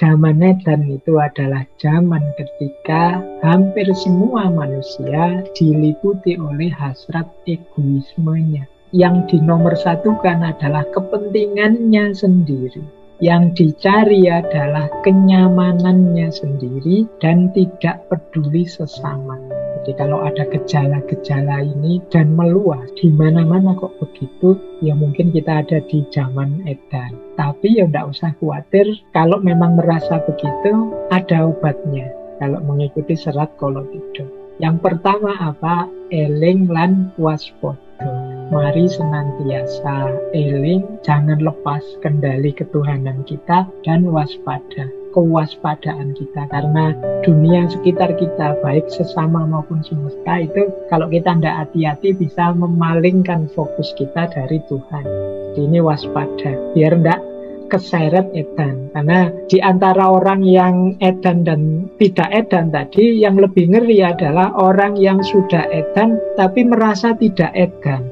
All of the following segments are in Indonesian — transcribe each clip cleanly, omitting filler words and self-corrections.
Zaman edan itu adalah zaman ketika hampir semua manusia diliputi oleh hasrat egoismenya. Yang dinomorsatukan adalah kepentingannya sendiri. Yang dicari adalah kenyamanannya sendiri dan tidak peduli sesama. Jadi kalau ada gejala-gejala ini dan meluas di mana-mana kok begitu, ya mungkin kita ada di zaman edan. Tapi ya tidak usah khawatir, kalau memang merasa begitu, ada obatnya. Kalau mengikuti serat Kolotida. Yang pertama apa? Eling lan waspada. Mari senantiasa eling, jangan lepas kendali ketuhanan kita dan waspada. Kewaspadaan kita, karena dunia sekitar kita baik sesama maupun semesta itu kalau kita tidak hati-hati bisa memalingkan fokus kita dari Tuhan. Jadi ini waspada biar tidak keseret edan, karena di antara orang yang edan dan tidak edan tadi yang lebih ngeri adalah orang yang sudah edan tapi merasa tidak edan.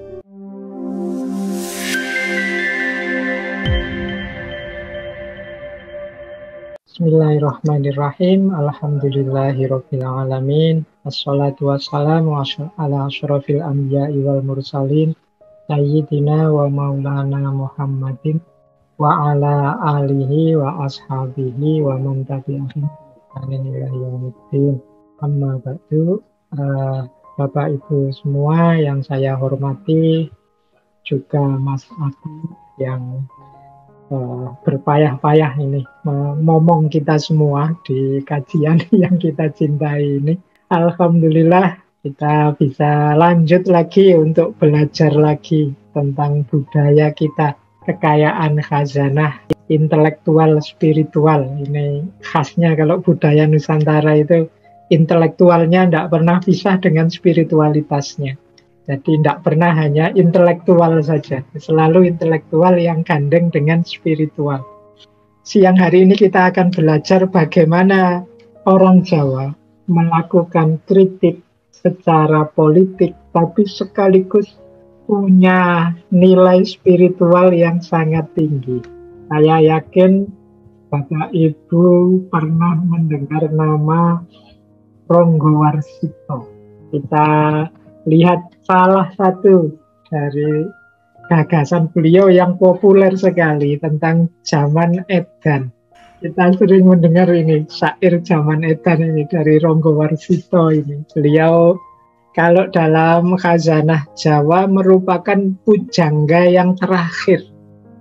Bismillahirrahmanirrahim. Alhamdulillahirabbil alamin. Wassalatu wassalamu ala asyrofil anbiya'i wal mursalin sayyidina wa maulana Muhammadin wa ala alihi wa ashabihi wa man tabi'ahum ila yaumiddin. Amma ba'du. Bapak Ibu semua yang saya hormati, juga Mas Agus yang berpayah-payah ini ngomong kita semua di kajian yang kita cintai ini. Alhamdulillah kita bisa lanjut lagi untuk belajar lagi tentang budaya kita, kekayaan khazanah intelektual spiritual. Ini khasnya kalau budaya Nusantara itu intelektualnya tidak pernah pisah dengan spiritualitasnya. Jadi tidak pernah hanya intelektual saja, selalu intelektual yang gandeng dengan spiritual. Siang hari ini kita akan belajar bagaimana orang Jawa melakukan kritik secara politik, tapi sekaligus punya nilai spiritual yang sangat tinggi. Saya yakin Bapak Ibu pernah mendengar nama Ronggowarsito. Kita lihat salah satu dari gagasan beliau yang populer sekali tentang zaman edan. Kita sering mendengar ini syair zaman edan ini dari Ronggowarsito ini. Beliau kalau dalam khazanah Jawa merupakan pujangga yang terakhir.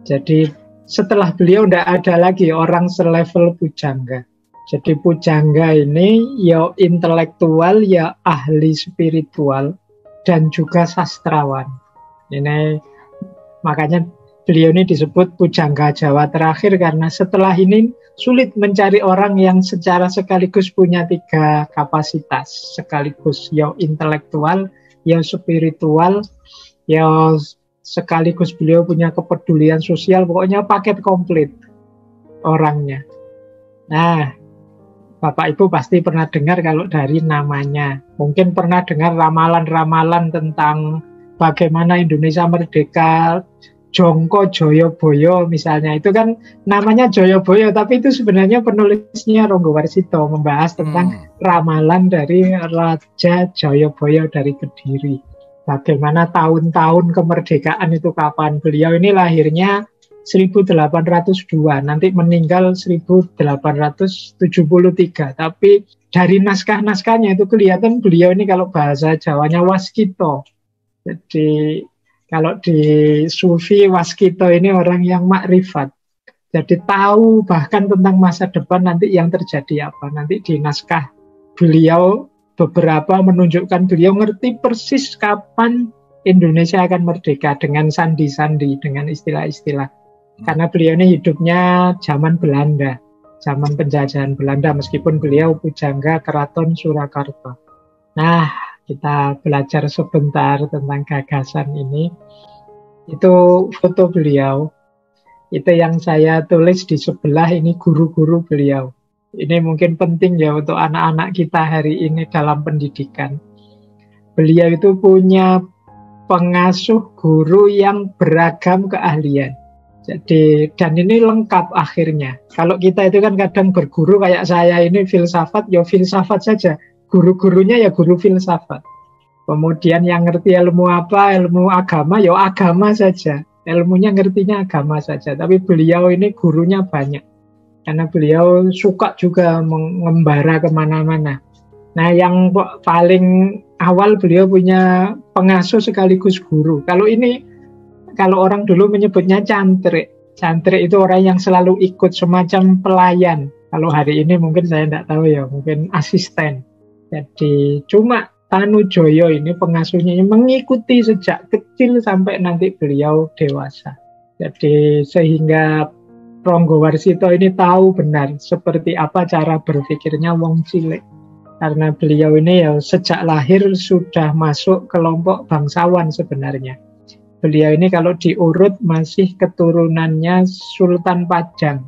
Jadi setelah beliau tidak ada lagi orang selevel pujangga. Jadi pujangga ini ya intelektual, ya ahli spiritual, dan juga sastrawan. Ini makanya beliau ini disebut pujangga Jawa terakhir, karena setelah ini sulit mencari orang yang secara sekaligus punya tiga kapasitas, sekaligus ya intelektual, ya spiritual, ya sekaligus beliau punya kepedulian sosial, pokoknya paket komplit orangnya. Nah, Bapak Ibu pasti pernah dengar kalau dari namanya. Mungkin pernah dengar ramalan-ramalan tentang bagaimana Indonesia merdeka, Jongko Joyoboyo misalnya. Itu kan namanya Joyoboyo, tapi itu sebenarnya penulisnya Ronggowarsito, membahas tentang ramalan dari Raja Joyoboyo dari Kediri. Bagaimana tahun-tahun kemerdekaan itu kapan. Beliau ini lahirnya 1802, nanti meninggal 1873. Tapi dari naskah-naskahnya itu kelihatan beliau ini kalau bahasa Jawanya waskito. Jadi kalau di Sufi waskito ini orang yang makrifat. Jadi tahu bahkan tentang masa depan nanti yang terjadi apa. Nanti di naskah beliau beberapa menunjukkan beliau ngerti persis kapan Indonesia akan merdeka dengan sandi-sandi, dengan istilah-istilah. Karena beliau ini hidupnya zaman Belanda, zaman penjajahan Belanda, meskipun beliau pujangga Keraton Surakarta. Nah, kita belajar sebentar tentang gagasan ini. Itu foto beliau. Itu yang saya tulis di sebelah, ini guru-guru beliau. Ini mungkin penting ya untuk anak-anak kita hari ini dalam pendidikan. Beliau itu punya pengasuh guru yang beragam keahlian. Jadi, dan ini lengkap akhirnya. Kalau kita itu kan kadang berguru kayak saya ini filsafat, ya filsafat saja. Guru-gurunya ya guru filsafat. Kemudian yang ngerti ilmu apa, ilmu agama, ya agama saja. Ilmunya ngertinya agama saja. Tapi beliau ini gurunya banyak. Karena beliau suka juga mengembara kemana-mana. Nah, yang paling awal beliau punya pengasuh sekaligus guru. Kalau orang dulu menyebutnya cantrik. Cantrik itu orang yang selalu ikut, semacam pelayan. Kalau hari ini mungkin saya tidak tahu ya, mungkin asisten. Jadi cuma Tanujoyo ini pengasuhnya ini mengikuti sejak kecil sampai nanti beliau dewasa. Jadi sehingga Ronggowarsito ini tahu benar seperti apa cara berpikirnya wong cilik. Karena beliau ini ya sejak lahir sudah masuk kelompok bangsawan sebenarnya. Beliau ini kalau diurut masih keturunannya Sultan Pajang,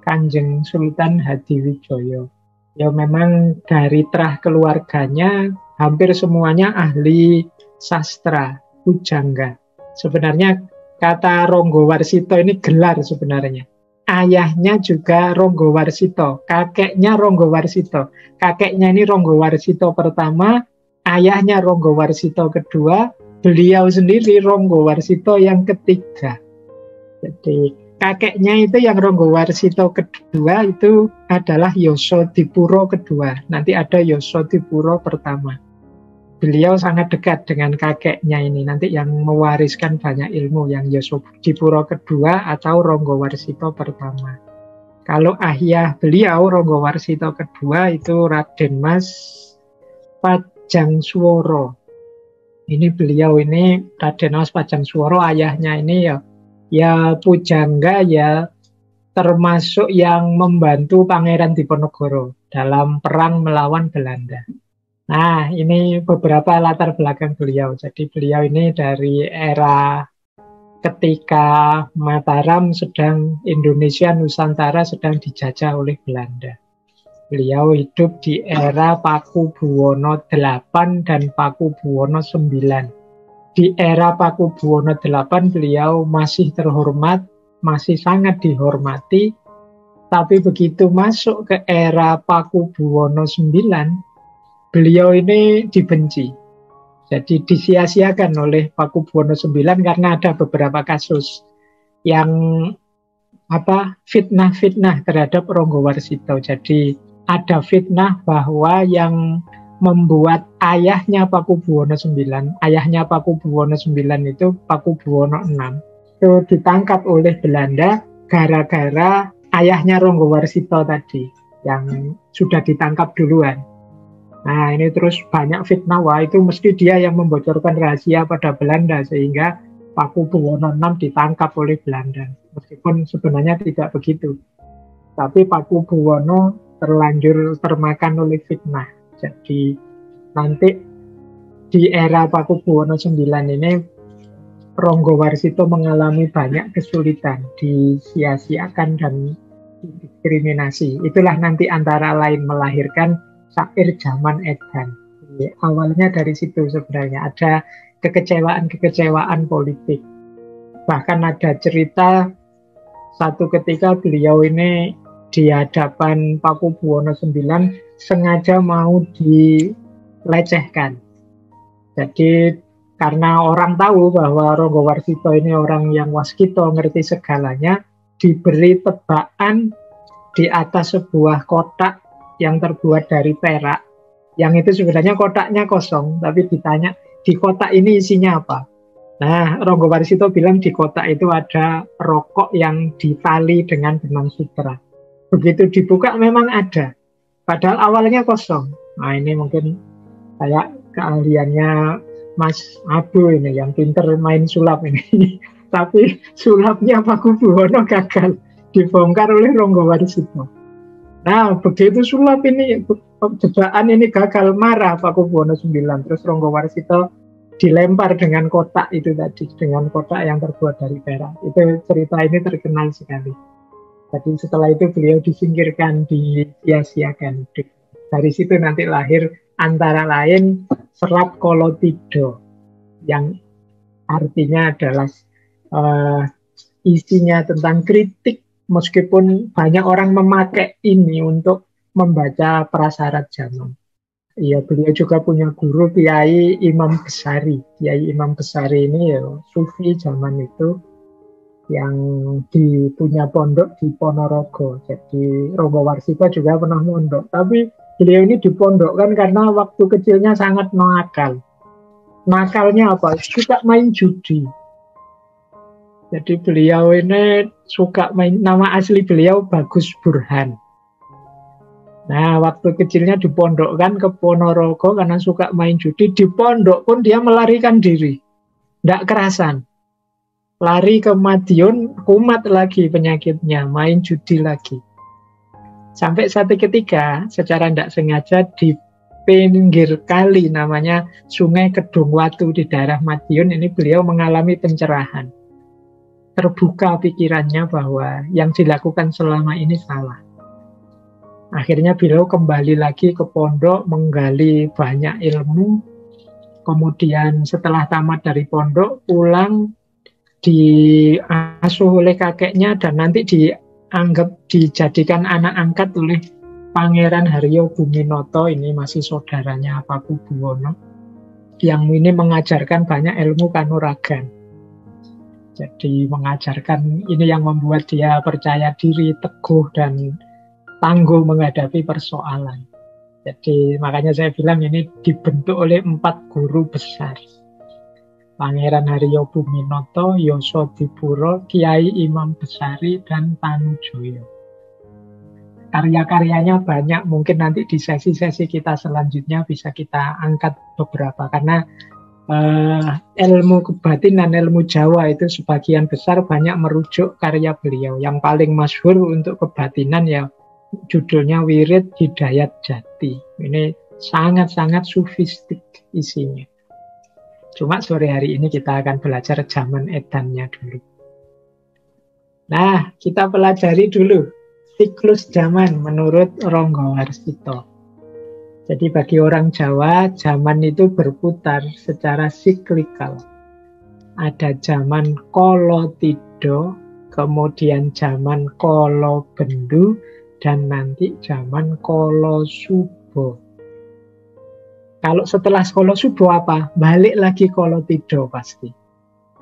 Kanjeng Sultan Hadiwijoyo. Ya memang dari terah keluarganya hampir semuanya ahli sastra, pujangga. Sebenarnya kata Ronggowarsito ini gelar sebenarnya. Ayahnya juga Ronggowarsito, kakeknya Ronggowarsito. Kakeknya ini Ronggowarsito pertama, ayahnya Ronggowarsito kedua, beliau sendiri Ronggowarsito yang ketiga. Jadi kakeknya itu yang Ronggowarsito kedua itu adalah Yosodipuro kedua. Nanti ada Yosodipuro pertama. Beliau sangat dekat dengan kakeknya ini. Nanti yang mewariskan banyak ilmu, yang Yosodipuro kedua atau Ronggowarsito pertama. Kalau ayah beliau Ronggowarsito kedua itu Raden Mas Pajangsuworo. Ini beliau ini Raden Mas Pajangsuworo, ayahnya ini ya pujangga, ya termasuk yang membantu Pangeran Diponegoro dalam perang melawan Belanda. Nah, ini beberapa latar belakang beliau. Jadi beliau ini dari era ketika Mataram Indonesia Nusantara sedang dijajah oleh Belanda. Beliau hidup di era Pakubuwono VIII dan Pakubuwono IX. Di era Pakubuwono VIII beliau masih terhormat, masih sangat dihormati. Tapi begitu masuk ke era Pakubuwono IX, beliau ini dibenci. Jadi disia-siakan oleh Pakubuwono IX karena ada beberapa kasus yang fitnah-fitnah terhadap Ronggowarsito. Jadi ada fitnah bahwa yang membuat ayahnya Pakubuwono IX itu Pakubuwono VI, itu ditangkap oleh Belanda gara-gara ayahnya Ronggowarsito tadi yang sudah ditangkap duluan. Nah, ini terus banyak fitnah, wah itu mesti dia yang membocorkan rahasia pada Belanda sehingga Pakubuwono VI ditangkap oleh Belanda. Meskipun sebenarnya tidak begitu. Tapi Pakubuwono terlanjur termakan oleh fitnah. Jadi nanti di era Pakubuwono IX ini Ronggowarsito mengalami banyak kesulitan, disia-siakan dan diskriminasi. Itulah nanti antara lain melahirkan syair Jaman Edan. Awalnya dari situ sebenarnya ada kekecewaan politik. Bahkan ada cerita satu ketika beliau ini di hadapan Pakubuwono IX sengaja mau dilecehkan. Jadi karena orang tahu bahwa Ronggowarsito ini orang yang waskito, ngerti segalanya, diberi tebakan di atas sebuah kotak yang terbuat dari perak, yang itu sebenarnya kotaknya kosong, tapi ditanya di kotak ini isinya apa. Nah, Ronggowarsito bilang di kotak itu ada rokok yang ditali dengan benang sutra. Begitu dibuka memang ada, padahal awalnya kosong. Nah, ini mungkin kayak keahliannya Mas Abu ini yang pinter main sulap ini. Tapi sulapnya Pakubuwono gagal, dibongkar oleh Ronggowarsito. Nah, begitu sulap ini, jebakan ini gagal, marah Pakubuwono IX. Terus Ronggowarsito dilempar dengan kotak itu tadi, dengan kotak yang terbuat dari perak. Itu cerita ini terkenal sekali. Jadi setelah itu beliau disingkirkan, disia-siakan. Dari situ nanti lahir antara lain Serat Kolotido, yang artinya adalah isinya tentang kritik, meskipun banyak orang memakai ini untuk membaca prasyarat zaman. Iya, beliau juga punya guru Kiai Imam Besari. Kiai Imam Besari ini ya sufi zaman itu yang punya pondok di Ponorogo. Jadi Romo Warsito juga pernah mondok. Tapi beliau ini dipondokkan karena waktu kecilnya sangat nakal. Nakalnya apa? Suka main judi. Jadi beliau ini suka main, nama asli beliau Bagus Burhan. Nah, waktu kecilnya dipondokkan ke Ponorogo karena suka main judi. Di pondok pun dia melarikan diri. Tidak kerasan. Lari ke Madiun, kumat lagi penyakitnya, main judi lagi. Sampai satu ketika, secara tidak sengaja di pinggir kali namanya Sungai Kedungwatu di daerah Madiun, ini beliau mengalami pencerahan. Terbuka pikirannya bahwa yang dilakukan selama ini salah. Akhirnya beliau kembali lagi ke pondok, menggali banyak ilmu. Kemudian setelah tamat dari pondok, pulang diasuh oleh kakeknya dan nanti dijadikan anak angkat oleh Pangeran Haryo Buminoto. Ini masih saudaranya Paku Buwono, yang ini mengajarkan banyak ilmu kanuragan. Jadi mengajarkan ini yang membuat dia percaya diri, teguh, dan tangguh menghadapi persoalan. Jadi makanya saya bilang ini dibentuk oleh 4 guru besar. Pangeran Haryo Buminoto, Yosodipuro, Kiai Imam Besari, dan Tanujoyo. Karya-karyanya banyak, mungkin nanti di sesi-sesi kita selanjutnya bisa kita angkat beberapa. Karena ilmu kebatinan, ilmu Jawa itu sebagian besar banyak merujuk karya beliau. Yang paling masyhur untuk kebatinan ya judulnya Wirid Hidayat Jati. Ini sangat-sangat sufistik isinya. Cuma sore hari ini kita akan belajar zaman edannya dulu. Nah, kita pelajari dulu siklus zaman menurut Ronggo Warsito. Jadi bagi orang Jawa, zaman itu berputar secara siklikal. Ada zaman Kolo Tido, kemudian zaman Kolo Bendu, dan nanti zaman Kolo Subo. Kalau setelah Kolo Subo apa? Balik lagi Kolo Tido pasti.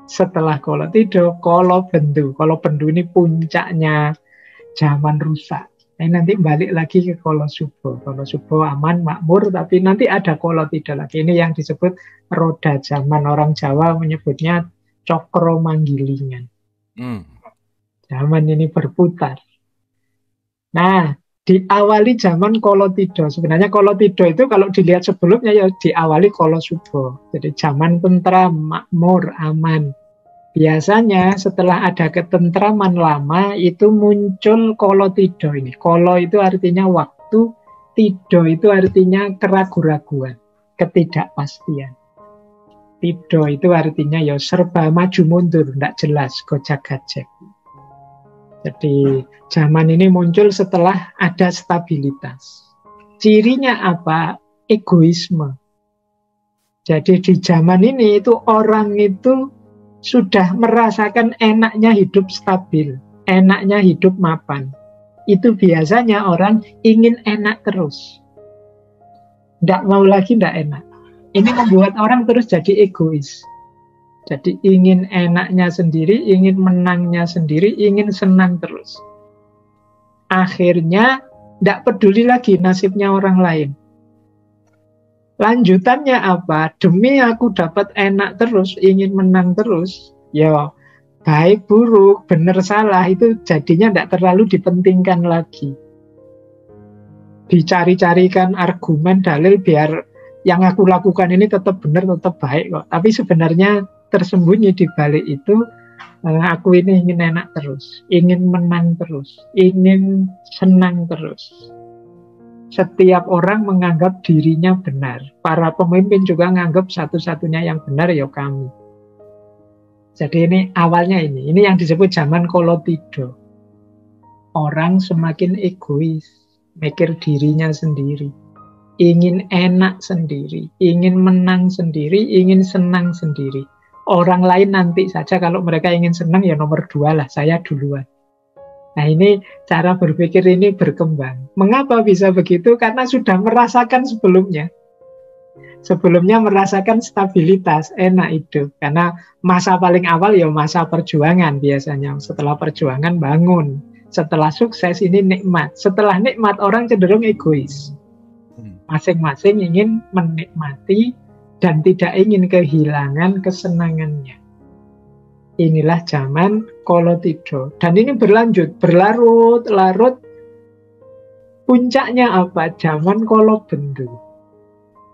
Setelah Kolo Tido, Kolo Bendu. Kolo Bendu ini puncaknya zaman rusak. Nanti balik lagi ke Kolo Subo. Kolo Subo aman, makmur, tapi nanti ada Kolo Tido lagi. Ini yang disebut roda zaman. Orang Jawa menyebutnya cokro manggilingan. Zaman ini berputar. Nah, diawali zaman Kolo Tido. Sebenarnya Kolo Tido itu kalau dilihat sebelumnya ya diawali Kolo Subo. Jadi zaman tentram, makmur, aman. Biasanya setelah ada ketentraman lama itu muncul Kolo Tido ini. Kolo itu artinya waktu, Tido itu artinya keraguan-raguan, ketidakpastian. Tido itu artinya ya serba maju mundur, tidak jelas, gojak-gajek. Jadi zaman ini muncul setelah ada stabilitas. Cirinya apa? Egoisme. Jadi di zaman ini itu orang itu sudah merasakan enaknya hidup stabil, enaknya hidup mapan. Itu biasanya orang ingin enak terus. Tidak mau lagi tidak enak. Ini membuat orang terus jadi egois. Jadi ingin enaknya sendiri, ingin menangnya sendiri, ingin senang terus. Akhirnya tidak peduli lagi nasibnya orang lain. Lanjutannya apa? Demi aku dapat enak terus, ingin menang terus, ya baik buruk, benar salah itu jadinya tidak terlalu dipentingkan lagi. Dicari-carikan argumen, dalil biar yang aku lakukan ini tetap benar, tetap baik kok. Tapi sebenarnya tersembunyi di balik itu, aku ini ingin enak terus, ingin menang terus, ingin senang terus. Setiap orang menganggap dirinya benar. Para pemimpin juga menganggap satu-satunya yang benar ya kami. Jadi ini awalnya ini yang disebut zaman Kolo Tido. Orang semakin egois, mikir dirinya sendiri, ingin enak sendiri, ingin menang sendiri, ingin senang sendiri. Orang lain nanti saja, kalau mereka ingin senang ya nomor 2 lah, saya duluan. Nah ini cara berpikir ini berkembang. Mengapa bisa begitu? Karena sudah merasakan sebelumnya. Sebelumnya merasakan stabilitas, enak hidup. Karena masa paling awal ya masa perjuangan biasanya. Setelah perjuangan bangun. Setelah sukses ini nikmat. Setelah nikmat orang cenderung egois. Masing-masing ingin menikmati dan tidak ingin kehilangan kesenangannya. Inilah zaman Kolotido. Dan ini berlanjut, berlarut-larut. Puncaknya apa? Zaman Kolobendu.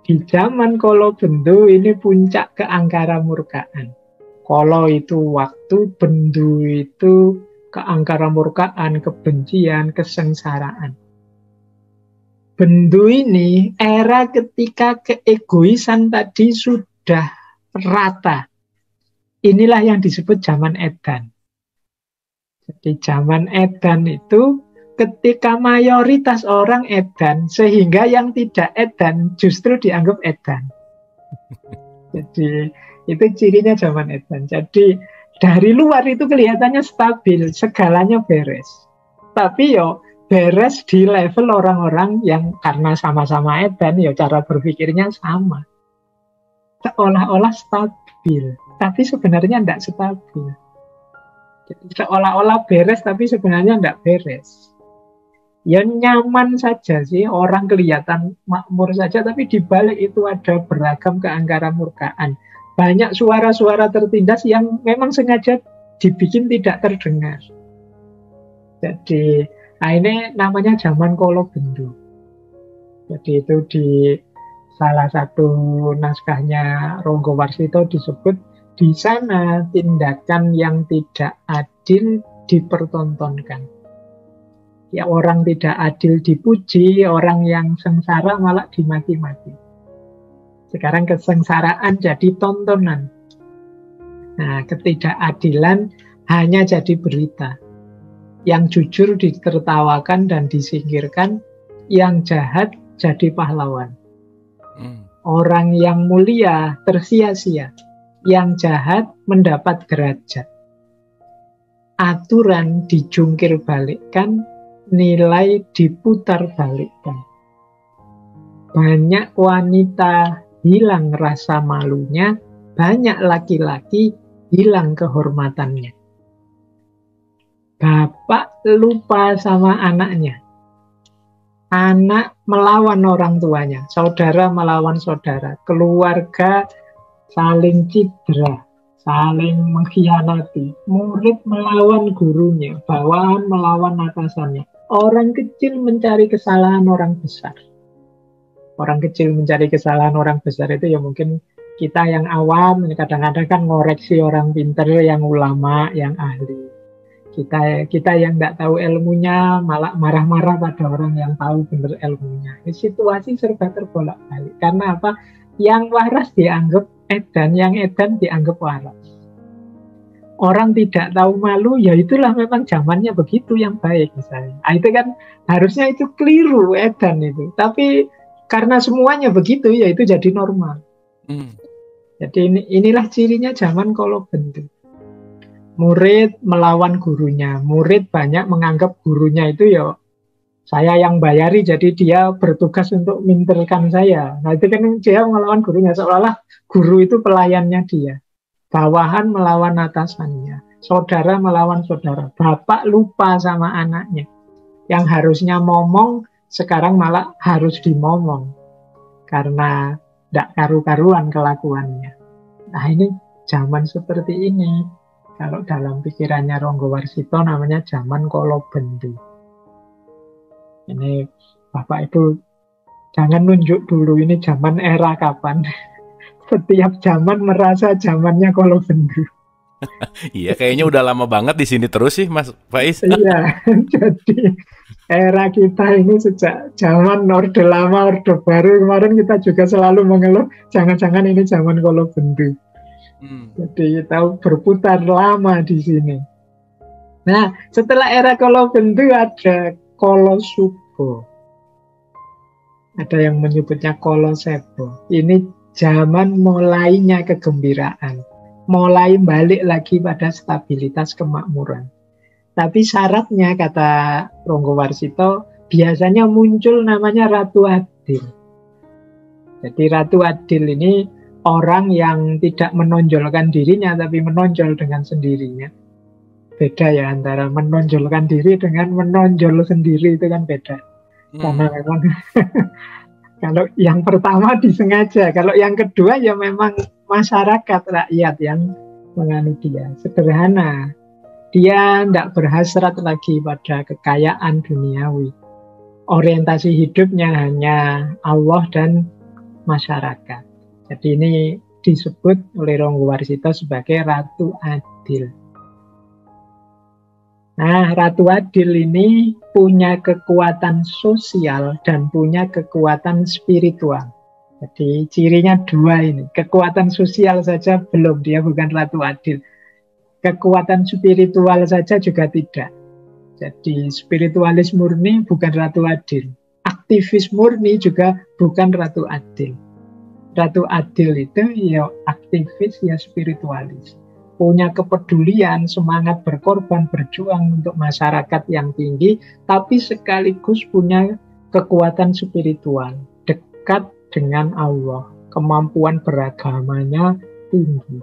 Di zaman Kolobendu ini puncak keangkara murkaan. Kolo itu waktu, bendu itu keangkara murkaan, kebencian, kesengsaraan. Bendu ini era ketika keegoisan tadi sudah rata. Inilah yang disebut zaman Edan. Jadi zaman Edan itu ketika mayoritas orang Edan, sehingga yang tidak Edan justru dianggap Edan. Jadi itu cirinya zaman Edan. Jadi dari luar itu kelihatannya stabil, segalanya beres. Tapi yo beres di level orang-orang yang karena sama-sama edan, ya cara berpikirnya sama. Seolah-olah stabil, tapi sebenarnya tidak stabil. Jadi seolah-olah beres, tapi sebenarnya tidak beres. Ya nyaman saja sih, orang kelihatan makmur saja, tapi di balik itu ada beragam keangkara murkaan. Banyak suara-suara tertindas yang memang sengaja dibikin tidak terdengar. Jadi nah ini namanya zaman Kolobendu. Jadi itu di salah satu naskahnya Ronggo Warsito disebut di sana tindakan yang tidak adil dipertontonkan. Ya orang tidak adil dipuji, orang yang sengsara malah dimaki-maki. Sekarang kesengsaraan jadi tontonan. Nah, ketidakadilan hanya jadi berita. Yang jujur ditertawakan dan disingkirkan, yang jahat jadi pahlawan. Orang yang mulia tersia-sia, yang jahat mendapat derajat. Aturan dijungkir balikkan, nilai diputar balikkan. Banyak wanita hilang rasa malunya, banyak laki-laki hilang kehormatannya. Bapak lupa sama anaknya. Anak melawan orang tuanya, saudara melawan saudara, keluarga saling cedera, saling mengkhianati, murid melawan gurunya, bawahan melawan atasannya. Orang kecil mencari kesalahan orang besar. Orang kecil mencari kesalahan orang besar itu ya mungkin kita yang awam, kadang-kadang kan ngoreksi orang pintar, yang ulama, yang ahli. Kita yang tidak tahu ilmunya malah marah-marah pada orang yang tahu benar ilmunya. Situasi serba terbolak-balik. Karena apa? Yang waras dianggap edan, yang edan dianggap waras. Orang tidak tahu malu, ya itulah memang zamannya begitu yang baik misalnya. Nah, itu kan harusnya itu keliru edan itu. Tapi karena semuanya begitu, ya itu jadi normal. Jadi inilah cirinya zaman Kolobendu. Murid melawan gurunya. Murid banyak menganggap gurunya itu ya saya yang bayari, jadi dia bertugas untuk minterkan saya. Nah itu kan dia melawan gurunya, seolah-olah guru itu pelayannya dia. Bawahan melawan atasannya. Saudara melawan saudara. Bapak lupa sama anaknya. Yang harusnya ngomong, sekarang malah harus dimomong. Karena tidak karu-karuan kelakuannya. Nah ini zaman seperti ini. Kalau dalam pikirannya Ronggo Warsito namanya zaman Kolobendu. Ini Bapak Ibu jangan nunjuk dulu ini zaman era kapan. Setiap zaman merasa zamannya Kolobendu. Iya, kayaknya udah lama banget di sini terus sih, Mas Faiz. Iya, jadi era kita ini sejak zaman Orde Lama, Orde Baru. Kemarin kita juga selalu mengeluh, jangan-jangan ini zaman Kolobendu. Jadi kita berputar lama di sini. Nah, setelah era Kolobendu ada Kolosubo. Ada yang menyebutnya Kolosebo. Ini zaman mulainya kegembiraan. mulai balik lagi pada stabilitas kemakmuran. Tapi syaratnya, kata Ronggo Warsito, biasanya muncul namanya Ratu Adil. Jadi Ratu Adil ini orang yang tidak menonjolkan dirinya, tapi menonjol dengan sendirinya. Beda ya antara menonjolkan diri dengan menonjol sendiri, itu kan beda. Karena memang kalau yang pertama disengaja, kalau yang kedua ya memang masyarakat, rakyat yang menganut dia. Sederhana, dia tidak berhasrat lagi pada kekayaan duniawi. Orientasi hidupnya hanya Allah dan masyarakat. Jadi ini disebut oleh Ronggo Warsito sebagai Ratu Adil. Nah, Ratu Adil ini punya kekuatan sosial dan punya kekuatan spiritual. Jadi cirinya dua ini. Kekuatan sosial saja belum, dia bukan Ratu Adil. Kekuatan spiritual saja juga tidak. Jadi spiritualis murni bukan Ratu Adil. Aktivis murni juga bukan Ratu Adil. Ratu Adil itu ya aktivis, ya spiritualis. Punya kepedulian, semangat berkorban, berjuang untuk masyarakat yang tinggi, tapi sekaligus punya kekuatan spiritual, dekat dengan Allah, kemampuan beragamanya tinggi.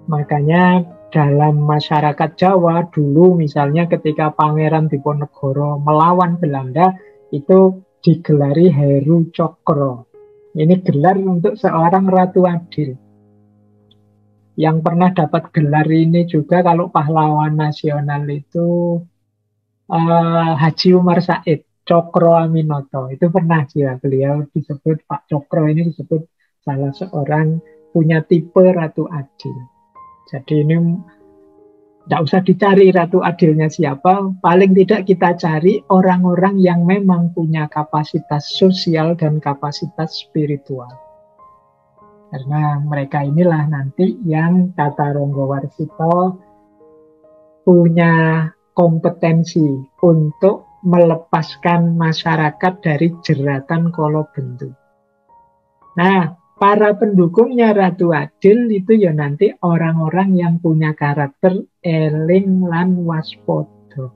Makanya dalam masyarakat Jawa dulu, misalnya ketika Pangeran Diponegoro melawan Belanda, itu digelari Heru Cokro. Ini gelar untuk seorang Ratu Adil. Yang pernah dapat gelar ini juga kalau pahlawan nasional itu Haji Umar Said, Cokro Aminoto. Itu pernah juga beliau disebut, Pak Cokro ini disebut salah seorang punya tipe Ratu Adil. Jadi ini tidak usah dicari Ratu Adilnya siapa, paling tidak kita cari orang-orang yang memang punya kapasitas sosial dan kapasitas spiritual. Karena mereka inilah nanti yang kata Ronggo Warsito punya kompetensi untuk melepaskan masyarakat dari jeratan Kolobendu. Nah, para pendukungnya Ratu Adil itu ya nanti orang-orang yang punya karakter eling lan waspodo.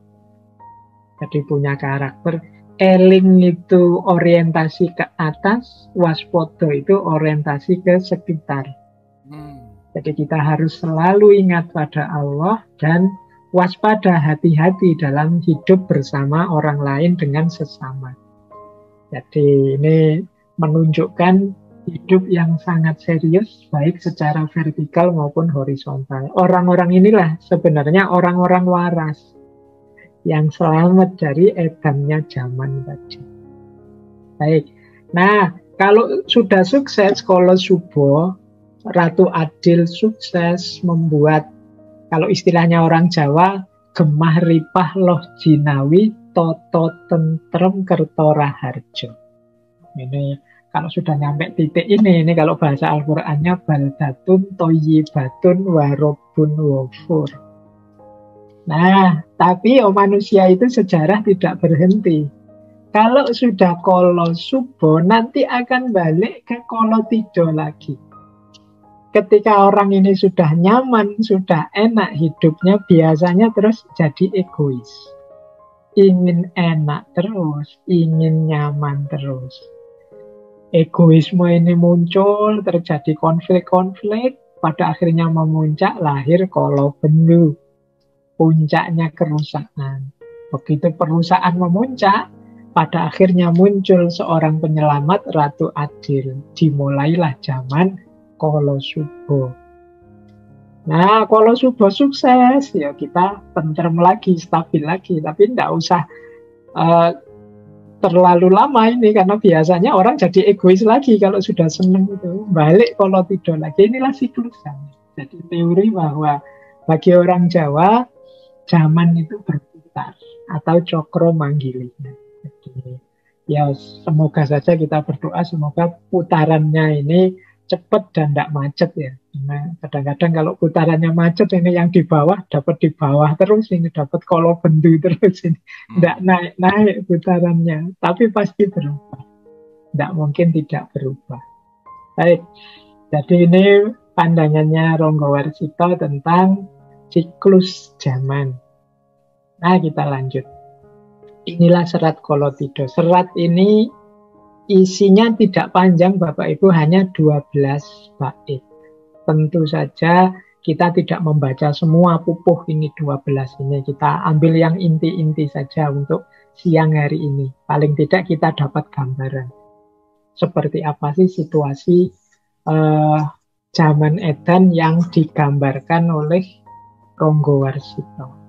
Jadi punya karakter eling itu orientasi ke atas, waspodo itu orientasi ke sekitar. Jadi kita harus selalu ingat pada Allah dan waspada, hati-hati dalam hidup bersama orang lain dengan sesama. Jadi ini menunjukkan hidup yang sangat serius, baik secara vertikal maupun horizontal. Orang-orang inilah sebenarnya orang-orang waras yang selamat dari edannya zaman tadi. Baik, nah kalau sudah sukses, kalau Subo, Ratu Adil sukses membuat, kalau istilahnya orang Jawa, gemah ripah loh jinawi, toto tentrem kerto raharjo. Ini kalau sudah nyampe titik ini kalau bahasa Al-Qur'annya baldatun toyibatun warobun wafur. Nah, tapi manusia itu sejarah tidak berhenti. Kalau sudah kolo subo, nanti akan balik ke kolo tido lagi. Ketika orang ini sudah nyaman, sudah enak hidupnya, biasanya terus jadi egois. Ingin enak terus, ingin nyaman terus. Egoisme ini muncul, terjadi konflik-konflik, pada akhirnya memuncak, lahir Kolobendu. Puncaknya kerusakan. Begitu perusahaan memuncak, pada akhirnya muncul seorang penyelamat, Ratu Adil. Dimulailah zaman Kolosubo. Nah, Kolosubo sukses, ya kita tentrem lagi, stabil lagi, tapi tidak usah terlalu lama ini, karena biasanya orang jadi egois lagi kalau sudah seneng itu, balik kalau tidur lagi. Inilah siklusnya. Jadi teori bahwa bagi orang Jawa zaman itu berputar atau cokro manggilinya. Jadi ya semoga saja kita berdoa semoga putarannya ini cepat dan tidak macet ya. Nah, kadang-kadang kalau putarannya macet ini yang di bawah dapat di bawah terus, ini dapat Kolobendu terus, ini tidak naik-naik putarannya, tapi pasti berubah. Tidak mungkin tidak berubah. Baik, jadi ini pandangannya Ronggowarsito tentang siklus zaman. Nah, kita lanjut. Inilah serat Kolotido. Serat ini isinya tidak panjang Bapak Ibu, hanya 12 bait. Tentu saja kita tidak membaca semua pupuh ini 12 ini. Kita ambil yang inti-inti saja untuk siang hari ini. Paling tidak kita dapat gambaran. Seperti apa sih situasi zaman edan yang digambarkan oleh Ronggowarsito.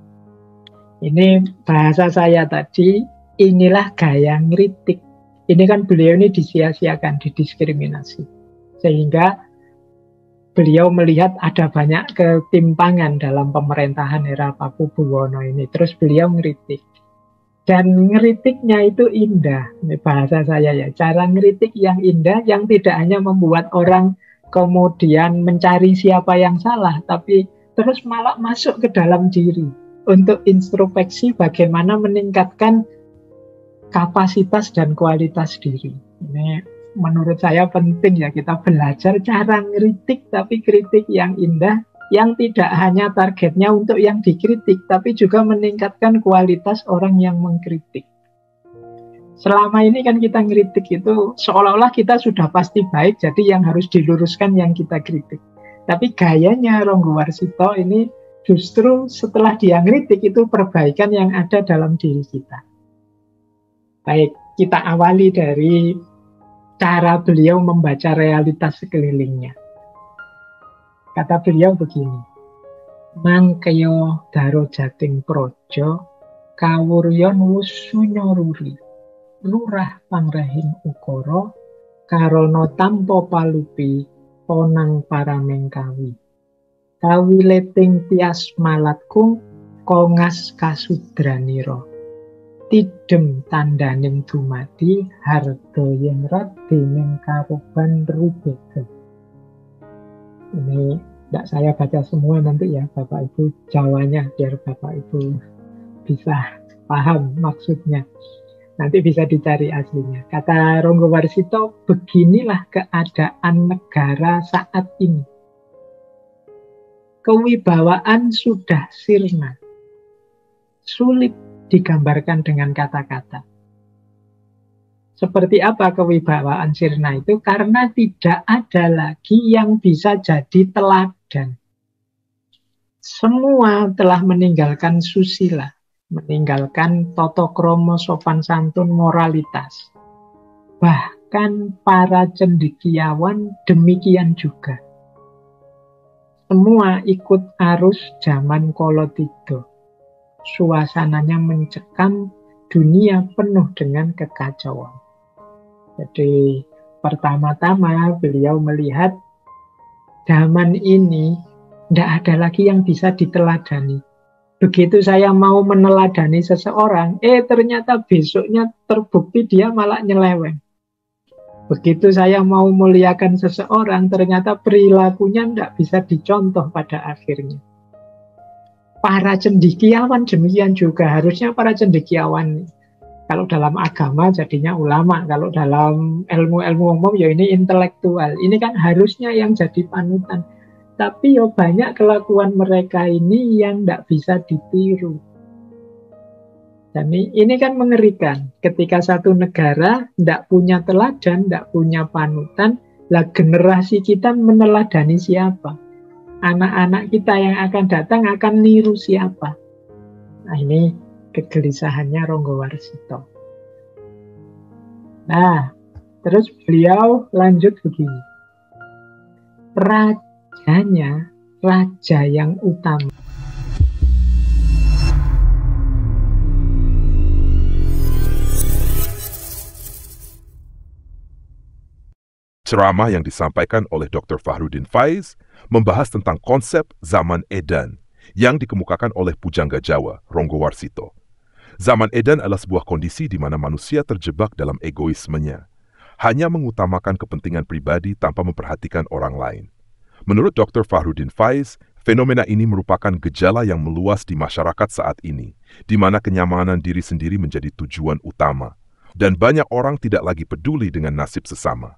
Ini bahasa saya tadi, inilah gaya ngritik. Ini kan beliau ini disia-siakan, didiskriminasi. Sehingga beliau melihat ada banyak ketimpangan dalam pemerintahan era Pakubuwono ini. Terus beliau ngritik. Dan ngeritiknya itu indah. Ini bahasa saya ya. Cara ngeritik yang indah, yang tidak hanya membuat orang kemudian mencari siapa yang salah, tapi terus malah masuk ke dalam diri untuk introspeksi bagaimana meningkatkan kapasitas dan kualitas diri. Ini menurut saya penting ya, kita belajar cara ngeritik, tapi kritik yang indah, yang tidak hanya targetnya untuk yang dikritik, tapi juga meningkatkan kualitas orang yang mengkritik. Selama ini kan kita ngeritik itu seolah-olah kita sudah pasti baik, jadi yang harus diluruskan yang kita kritik. Tapi gayanya Ronggowarsito ini justru setelah dia ngeritik itu perbaikan yang ada dalam diri kita. Baik, kita awali dari cara beliau membaca realitas sekelilingnya. Kata beliau begini, Mangkeyo daro jating projo, kawuryon wusunyoruri, lurah pangrahing ukoro, karono tampo palupi, ponang paramengkawi. Kawileting tias malatkung kongas kasudraniro. Tidem tandaning dumadi hardo yenrat dening karuban rubega. Ini tidak saya baca semua nanti ya Bapak Ibu Jawanya, biar Bapak Ibu bisa paham maksudnya. Nanti bisa dicari aslinya. Kata Ronggowarsito, beginilah keadaan negara saat ini. Kewibawaan sudah sirna. Sulit digambarkan dengan kata-kata. Seperti apa kewibawaan sirna itu? Karena tidak ada lagi yang bisa jadi teladan. Semua telah meninggalkan susila, meninggalkan tata krama sopan santun moralitas. Bahkan para cendekiawan demikian juga. Semua ikut arus zaman Kolotido. Suasananya mencekam, dunia penuh dengan kekacauan. Jadi pertama-tama beliau melihat zaman ini tidak ada lagi yang bisa diteladani. Begitu saya mau meneladani seseorang, ternyata besoknya terbukti dia malah nyeleweng. Begitu saya mau muliakan seseorang, ternyata perilakunya tidak bisa dicontoh pada akhirnya. Para cendekiawan demikian juga. Harusnya para cendekiawan, kalau dalam agama jadinya ulama, kalau dalam ilmu-ilmu umum ya ini intelektual. Ini kan harusnya yang jadi panutan. Tapi ya banyak kelakuan mereka ini yang tidak bisa ditiru. Dan ini kan mengerikan. Ketika satu negara tidak punya teladan, tidak punya panutan, lah generasi kita meneladani siapa? Anak-anak kita yang akan datang akan niru siapa? Nah ini kegelisahannya Ronggowarsito. Nah, terus beliau lanjut begini. Rajanya, raja yang utama. Ceramah yang disampaikan oleh Dr. Fahrudin Faiz membahas tentang konsep zaman edan yang dikemukakan oleh pujangga Jawa, Ronggowarsito. Zaman edan adalah sebuah kondisi di mana manusia terjebak dalam egoismenya, hanya mengutamakan kepentingan pribadi tanpa memperhatikan orang lain. Menurut Dr. Fahrudin Faiz, fenomena ini merupakan gejala yang meluas di masyarakat saat ini, di mana kenyamanan diri sendiri menjadi tujuan utama, dan banyak orang tidak lagi peduli dengan nasib sesama.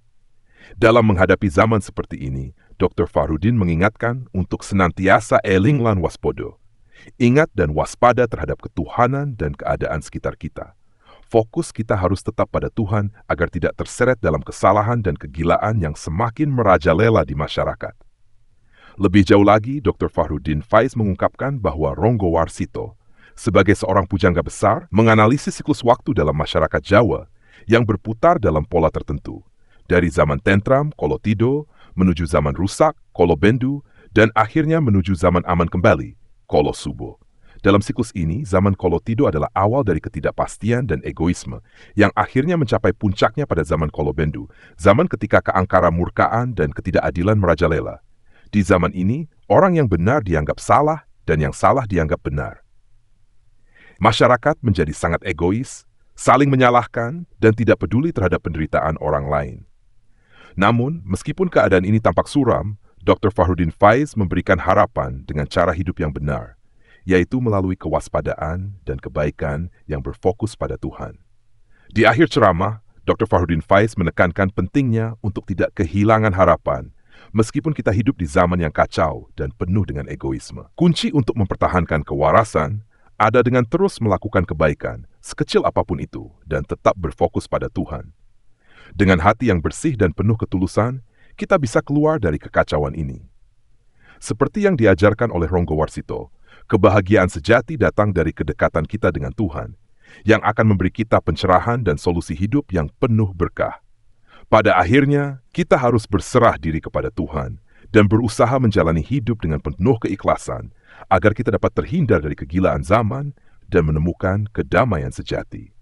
Dalam menghadapi zaman seperti ini, Dr. Farudin mengingatkan untuk senantiasa eling lan waspodo. Ingat dan waspada terhadap ketuhanan dan keadaan sekitar kita. Fokus kita harus tetap pada Tuhan agar tidak terseret dalam kesalahan dan kegilaan yang semakin merajalela di masyarakat. Lebih jauh lagi, Dr. Farudin Faiz mengungkapkan bahwa Ronggo Warsito, sebagai seorang pujangga besar, menganalisis siklus waktu dalam masyarakat Jawa yang berputar dalam pola tertentu, dari zaman tentram, Kolotido, menuju zaman rusak, Kolobendu, dan akhirnya menuju zaman aman kembali, Kolosubo. Dalam siklus ini, zaman Kolotido adalah awal dari ketidakpastian dan egoisme, yang akhirnya mencapai puncaknya pada zaman Kolobendu, zaman ketika keangkara murkaan dan ketidakadilan merajalela. Di zaman ini, orang yang benar dianggap salah dan yang salah dianggap benar. Masyarakat menjadi sangat egois, saling menyalahkan, dan tidak peduli terhadap penderitaan orang lain. Namun, meskipun keadaan ini tampak suram, Dr. Farudin Faiz memberikan harapan dengan cara hidup yang benar, yaitu melalui kewaspadaan dan kebaikan yang berfokus pada Tuhan. Di akhir ceramah, Dr. Farudin Faiz menekankan pentingnya untuk tidak kehilangan harapan, meskipun kita hidup di zaman yang kacau dan penuh dengan egoisme. Kunci untuk mempertahankan kewarasan ada dengan terus melakukan kebaikan, sekecil apapun itu, dan tetap berfokus pada Tuhan. Dengan hati yang bersih dan penuh ketulusan, kita bisa keluar dari kekacauan ini. Seperti yang diajarkan oleh Ronggo Warsito, kebahagiaan sejati datang dari kedekatan kita dengan Tuhan, yang akan memberi kita pencerahan dan solusi hidup yang penuh berkah. Pada akhirnya, kita harus berserah diri kepada Tuhan dan berusaha menjalani hidup dengan penuh keikhlasan, agar kita dapat terhindar dari kegilaan zaman dan menemukan kedamaian sejati.